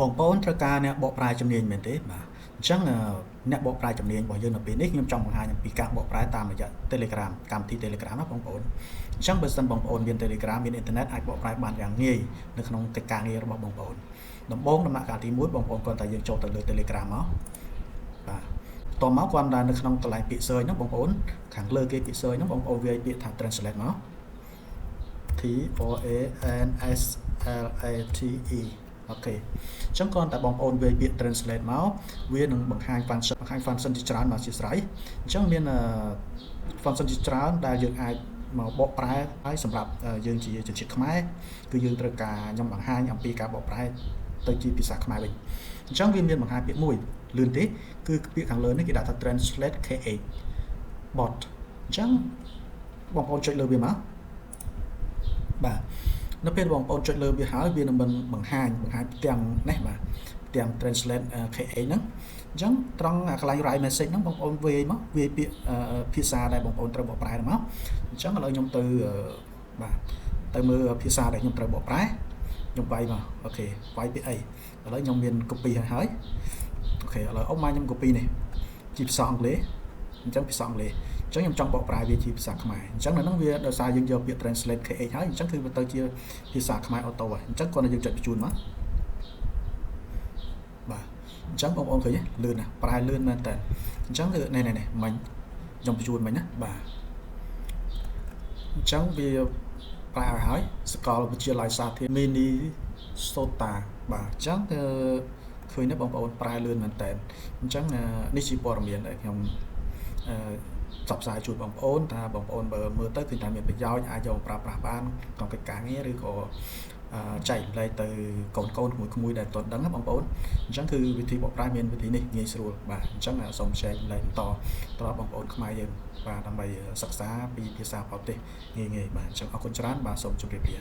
បងប្អូនត្រូវការអ្នកបកប្រែជំនាញមែនទេបាទអញ្ចឹងអ្នកបកប្រែជំនាញរបស់យើងនៅពេលនេះខ្ញុំចង់បង្ហាញអំពីការបកប្រែតាមរយៈ Telegram កម្មវិធី Telegram ណាបងប្អូនអញ្ចឹងបើសិនបងប្អូនមាន Telegram មានអ៊ីនធឺណិតអាចបកប្រែបានយ៉ាងងាយនៅក្នុងកិច្ចការងាររបស់បងប្អូនដំបូងដំណាក់កាលទី1បងប្អូនគាត់តែយើងចូលទៅលើ Telegram មកបាទតមកគាត់ដល់នៅក្នុងកន្លែងពាក្យ search ហ្នឹងបងប្អូនខាងលើគេពាក្យ search ហ្នឹងបងប្អូនវាយពាក្យថា translate មក T O A N S L A T E អូខេអញ្ចឹងគ្រាន់តែបងប្អូនវាយពាក្យ translate មកវានឹងបង្ហាញ function ជាច្រើនមកជាស្រ័យអញ្ចឹងមានfunction ជាច្រើនដែលយើងអាចមកបកប្រែហើយសម្រាប់យើងជាជនជាតិខ្មែរគឺយើងត្រូវការខ្ញុំបង្ហាញអំពីការបកប្រែទៅជាភាសាខ្មែរវិញអញ្ចឹងវាមានបង្ហាញពាក្យមួយលឿនទេគឺពាក្យខាងលើនេះគេដាក់ថា translate KH bot អញ្ចឹងបងប្អូនចុចលើវាមកបាទនៅពេលបងប្អូនចុចលើវាហើយវានឹងបង្ហាញទាំងនេះបាទទាំង translate KH ហ្នឹងអញ្ចឹងត្រង់កន្លែង write message ហ្នឹងបងប្អូនវាយមកវាយពាក្យភាសាដែលបងប្អូនត្រូវបកប្រែមកអញ្ចឹងឥឡូវខ្ញុំទៅបាទទៅមើលភាសាដែលខ្ញុំត្រូវបកប្រែខ្ញុំវាយមកអូខេវាយពាក្យអីឥឡូវខ្ញុំមាន copy ហើយអូខេឥឡូវខ្ញុំ copy នេះជាភាសាអង់គ្លេសអញ្ចឹងភាសាអង់គ្លេសអញ្ចឹងខ្ញុំចង់បកប្រែវាជាភាសាខ្មែរអញ្ចឹងនៅហ្នឹងវាដោយសារយើងយកពាក្យ translate KH ហើយអញ្ចឹងគឺវាទៅជាភាសាខ្មែរអូតូហើយអញ្ចឹងគាត់ឲ្យយើងចុចបញ្ជូនមកបាទអញ្ចឹងបងប្អូនឃើញទេលឿនណាស់ប្រែលឿនមែនតើអញ្ចឹងគឺនេះមិញខ្ញុំបញ្ជូនមិញណាបាទអញ្ចឹងវាប្រែឲ្យហើយសាកលវិទ្យាល័យសាធារណៈ Minnesota បាទអញ្ចឹងឃើញទេបងប្អូនប្រែលឿនមែនតើអញ្ចឹងនេះជាព័ត៌មានដែលខ្ញុំផ្សព្វផ្សាយជូនបងប្អូនថាបងប្អូនបើមើលទៅគឺថាមានប្រយោជន៍អាចយកប្រើប្រាស់បានក្នុងកិច្ចការងារឬក៏ចែករំលែកទៅកូនក្មួយដែលអត់ដឹងណាបងប្អូនអញ្ចឹងគឺវិធីបកប្រែមានវិធីនេះងាយស្រួលបាទអញ្ចឹងសូមចែករំលែកបន្តដល់បងប្អូនខ្មែរយើងបាទដើម្បីសិក្សាពីភាសាបរទេសងាយៗបាទអញ្ចឹងអរគុណច្រើនបាទសូមជម្រាបលា